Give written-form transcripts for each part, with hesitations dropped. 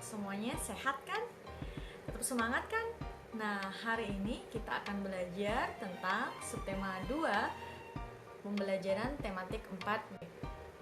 Semuanya sehat kan? Tetap semangat kan? Nah, hari ini kita akan belajar tentang subtema 2, pembelajaran tematik 4.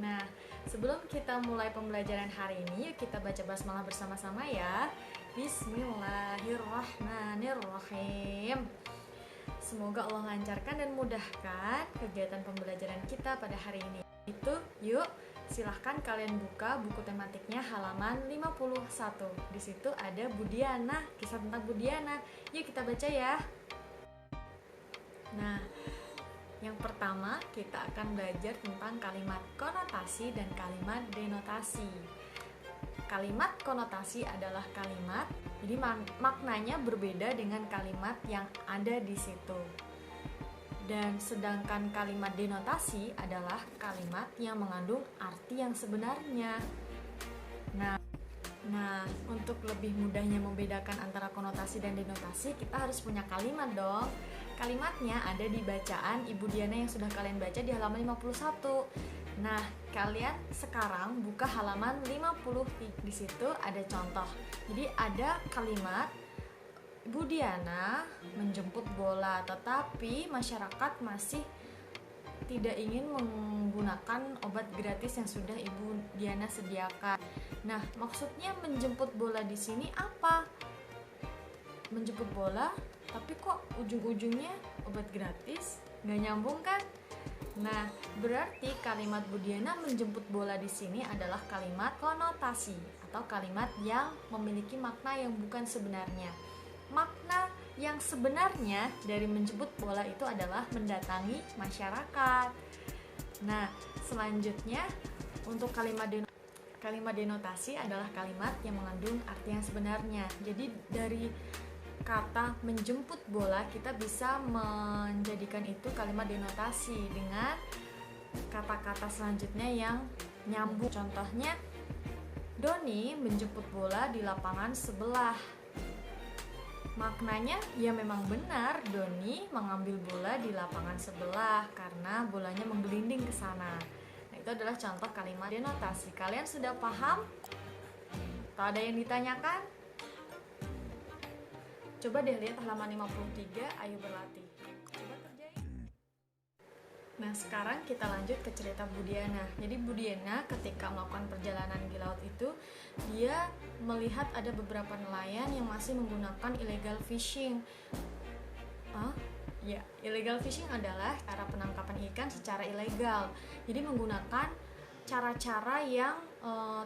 Nah, sebelum kita mulai pembelajaran hari ini, yuk kita baca basmalah bersama-sama ya. Bismillahirrahmanirrahim. Semoga Allah lancarkan dan mudahkan kegiatan pembelajaran kita pada hari ini. Yuk, silahkan kalian buka buku tematiknya halaman 51. Di situ ada Budiana, kisah tentang Budiana. Yuk kita baca ya. Nah, yang pertama kita akan belajar tentang kalimat konotasi dan kalimat denotasi. Kalimat konotasi adalah kalimat, jadi maknanya berbeda dengan kalimat yang ada di situ. Dan sedangkan kalimat denotasi adalah kalimat yang mengandung arti yang sebenarnya. Nah, untuk lebih mudahnya membedakan antara konotasi dan denotasi, kita harus punya kalimat dong. Kalimatnya ada di bacaan Ibu Diana yang sudah kalian baca di halaman 51. Nah, kalian sekarang buka halaman 50. Di situ ada contoh. Jadi ada kalimat Ibu Diana menjemput bola, tetapi masyarakat masih tidak ingin menggunakan obat gratis yang sudah Ibu Diana sediakan. Nah, maksudnya menjemput bola di sini apa? Menjemput bola, tapi kok ujung-ujungnya obat gratis? Nggak nyambung kan? Nah, berarti kalimat Bu Diana menjemput bola di sini adalah kalimat konotasi atau kalimat yang memiliki makna yang bukan sebenarnya. Makna yang sebenarnya dari menjemput bola itu adalah mendatangi masyarakat. Nah, selanjutnya untuk kalimat denotasi adalah kalimat yang mengandung arti yang sebenarnya. Jadi dari kata menjemput bola kita bisa menjadikan itu kalimat denotasi dengan kata-kata selanjutnya yang nyambung. Contohnya, Doni menjemput bola di lapangan sebelah. Maknanya ya memang benar, Doni mengambil bola di lapangan sebelah karena bolanya menggelinding ke sana. Nah, itu adalah contoh kalimat denotasi. Kalian sudah paham? Atau ada yang ditanyakan? Coba deh lihat halaman 53, ayo berlatih. Coba kerjain. Nah, sekarang kita lanjut ke cerita Bu Diana. Jadi Bu Diana ketika melakukan perjalanan di laut itu, dia melihat ada beberapa nelayan yang masih menggunakan illegal fishing. Ya, illegal fishing adalah cara penangkapan ikan secara ilegal. Jadi menggunakan cara-cara yang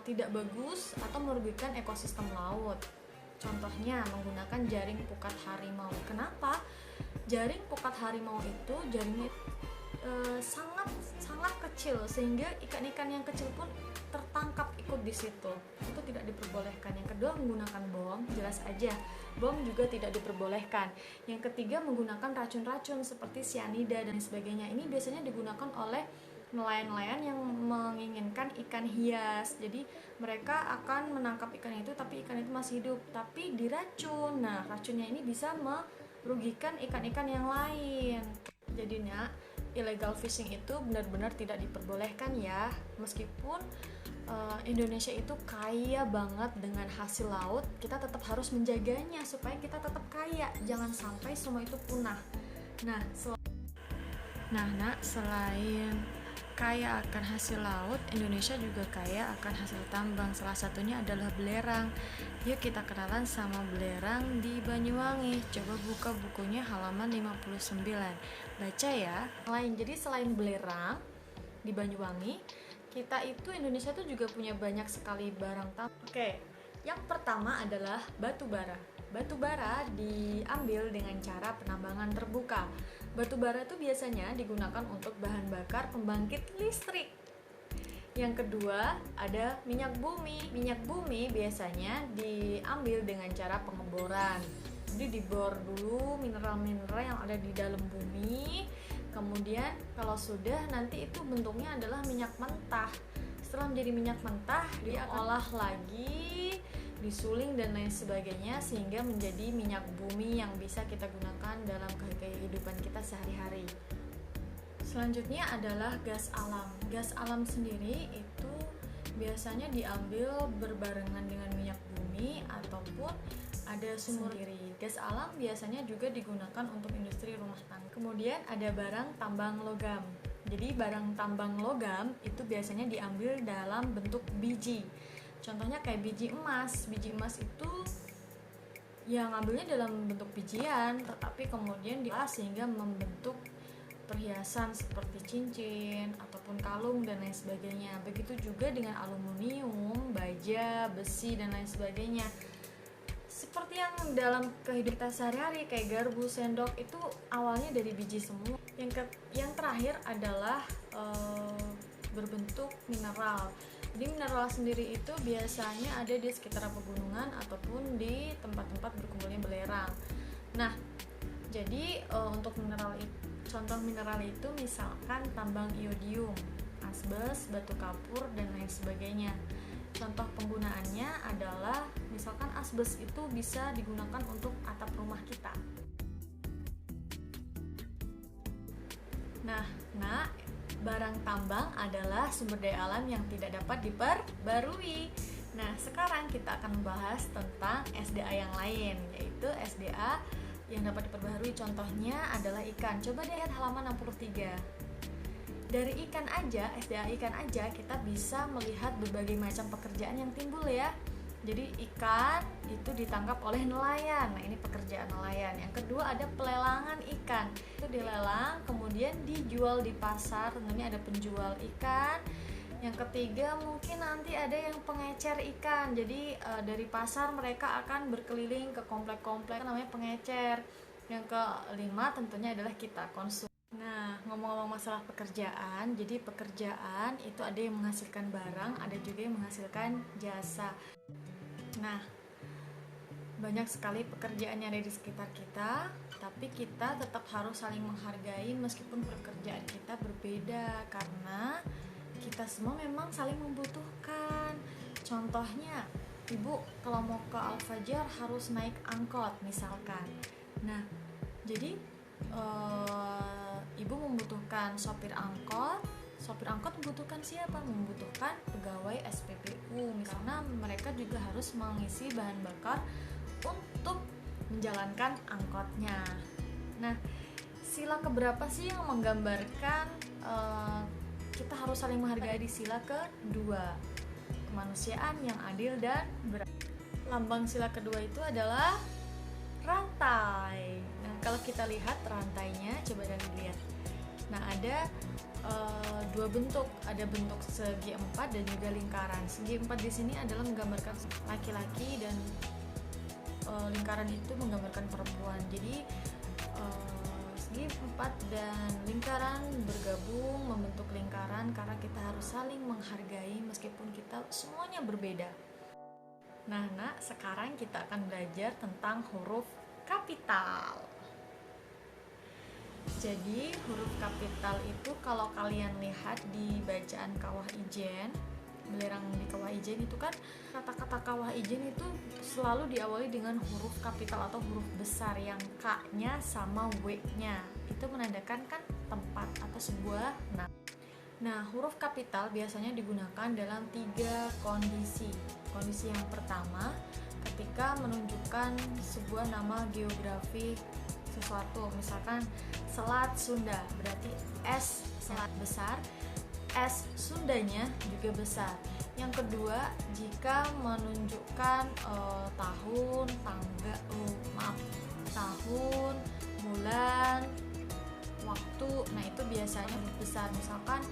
tidak bagus atau merugikan ekosistem laut. Contohnya menggunakan jaring pukat harimau. Kenapa? Jaring pukat harimau itu jaringnya sangat kecil sehingga ikan-ikan yang kecil pun tertangkap ikut di situ. Itu tidak diperbolehkan. Yang kedua, menggunakan bom, jelas aja. Bom juga tidak diperbolehkan. Yang ketiga, menggunakan racun-racun seperti sianida dan sebagainya. Ini biasanya digunakan oleh nelayan-nelayan yang menginginkan ikan hias. Jadi mereka akan menangkap ikan itu tapi ikan itu masih hidup tapi diracun. Nah, racunnya ini bisa merugikan ikan-ikan yang lain. Jadinya illegal fishing itu benar-benar tidak diperbolehkan ya. Meskipun Indonesia itu kaya banget dengan hasil laut, kita tetap harus menjaganya supaya kita tetap kaya. Jangan sampai semua itu punah. Nah, selain kaya akan hasil laut, Indonesia juga kaya akan hasil tambang. Salah satunya adalah belerang. Yuk kita kenalan sama belerang di Banyuwangi. Coba buka bukunya halaman 59. Baca ya. Jadi selain belerang di Banyuwangi, kita itu Indonesia itu juga punya banyak sekali barang tambang. Oke, yang pertama adalah batu bara. Batu bara diambil dengan cara penambangan terbuka. Batu bara itu biasanya digunakan untuk bahan bakar pembangkit listrik. Yang kedua, ada minyak bumi. Minyak bumi biasanya diambil dengan cara pengeboran. Jadi dibor dulu mineral-mineral yang ada di dalam bumi. Kemudian kalau sudah, nanti itu bentuknya adalah minyak mentah. Setelah menjadi minyak mentah, diolah lagi, disuling dan lain sebagainya sehingga menjadi minyak bumi yang bisa kita gunakan dalam kehidupan kita sehari-hari. Selanjutnya adalah gas alam. Gas alam sendiri itu biasanya diambil berbarengan dengan minyak bumi ada sumur sendiri. Gas alam biasanya juga digunakan untuk industri rumah tangga. Kemudian ada barang tambang logam. Jadi barang tambang logam itu biasanya diambil dalam bentuk biji. Contohnya kayak biji emas. Biji emas itu yang ngambilnya dalam bentuk bijian, tetapi kemudian diolah sehingga membentuk perhiasan seperti cincin ataupun kalung dan lain sebagainya. Begitu juga dengan aluminium, baja, besi dan lain sebagainya. Seperti yang dalam kehidupan kita sehari-hari kayak garpu, sendok itu awalnya dari biji semua. Yang terakhir adalah berbentuk mineral. Jadi mineral sendiri itu biasanya ada di sekitar pegunungan ataupun di tempat-tempat berkumpulnya belerang. Nah, jadi untuk mineral itu, contoh mineral itu misalkan tambang iodium, asbes, batu kapur dan lain sebagainya. Contoh penggunaannya adalah misalkan asbes itu bisa digunakan untuk atap rumah kita. Nah, barang tambang adalah sumber daya alam yang tidak dapat diperbarui. Nah, sekarang kita akan membahas tentang SDA yang lain, yaitu SDA yang dapat diperbarui. Contohnya adalah ikan. Coba lihat halaman 63. Dari ikan aja, SDA ikan aja, kita bisa melihat berbagai macam pekerjaan yang timbul ya. Jadi ikan itu ditangkap oleh nelayan. Nah, ini pekerjaan nelayan. Yang kedua ada pelelangan ikan. Itu dilelang, kemudian dijual di pasar. Tentunya ada penjual ikan. Yang ketiga mungkin nanti ada yang pengecer ikan. Jadi dari pasar mereka akan berkeliling ke komplek-komplek, namanya pengecer. Yang kelima tentunya adalah kita konsumsi. Nah, ngomong-ngomong masalah pekerjaan, jadi pekerjaan itu ada yang menghasilkan barang, ada juga yang menghasilkan jasa. Nah, banyak sekali pekerjaan yang ada di sekitar kita, tapi kita tetap harus saling menghargai meskipun pekerjaan kita berbeda, karena kita semua memang saling membutuhkan. Contohnya, ibu kalau mau ke Al-Fajar harus naik angkot misalkan. Nah, jadi ibu membutuhkan sopir angkot membutuhkan siapa? Membutuhkan pegawai SPBU, karena mereka juga harus mengisi bahan bakar untuk menjalankan angkotnya. Nah, sila keberapa sih yang menggambarkan kita harus saling menghargai? Di sila kedua, kemanusiaan yang adil dan beradab. Lambang sila kedua itu adalah rantai. Nah, kalau kita lihat rantainya, coba dan dilihat. Nah, ada dua bentuk, ada bentuk segi empat dan juga lingkaran. Segi empat di sini adalah menggambarkan laki-laki dan lingkaran itu menggambarkan perempuan. Jadi segi empat dan lingkaran bergabung membentuk lingkaran karena kita harus saling menghargai meskipun kita semuanya berbeda. Nah, sekarang kita akan belajar tentang huruf kapital. Jadi huruf kapital itu kalau kalian lihat di bacaan Kawah Ijen, belerang di Kawah Ijen itu kan kata-kata Kawah Ijen itu selalu diawali dengan huruf kapital atau huruf besar yang K-nya sama W-nya. Itu menandakan kan tempat atau sebuah nama. Nah, huruf kapital biasanya digunakan dalam 3 kondisi. Kondisi yang pertama, ketika menunjukkan sebuah nama geografi sesuatu, misalkan Selat Sunda, berarti S selat besar, S Sundanya juga besar. Yang kedua, jika menunjukkan tahun, tahun, bulan, waktu, nah itu biasanya besar. Misalkan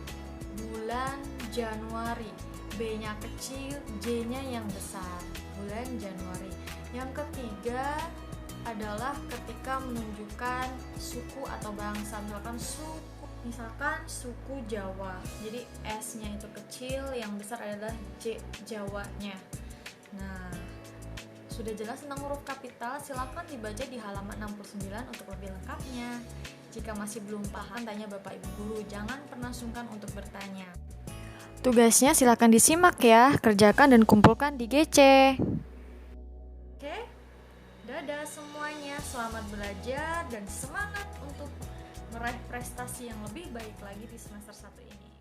bulan Januari, B-nya kecil, J-nya yang besar, bulan Januari. Yang ketiga adalah ketika menunjukkan suku atau bangsa, misalkan suku Jawa, jadi S-nya itu kecil, yang besar adalah J, Jawanya. Nah, sudah jelas tentang huruf kapital, silakan dibaca di halaman 69 untuk lebih lengkapnya. Jika masih belum paham, tanya Bapak Ibu Guru, jangan pernah sungkan untuk bertanya. Tugasnya silakan disimak ya, kerjakan dan kumpulkan di GC. Oke, dadah semuanya, selamat belajar dan semangat untuk meraih prestasi yang lebih baik lagi di semester 1 ini.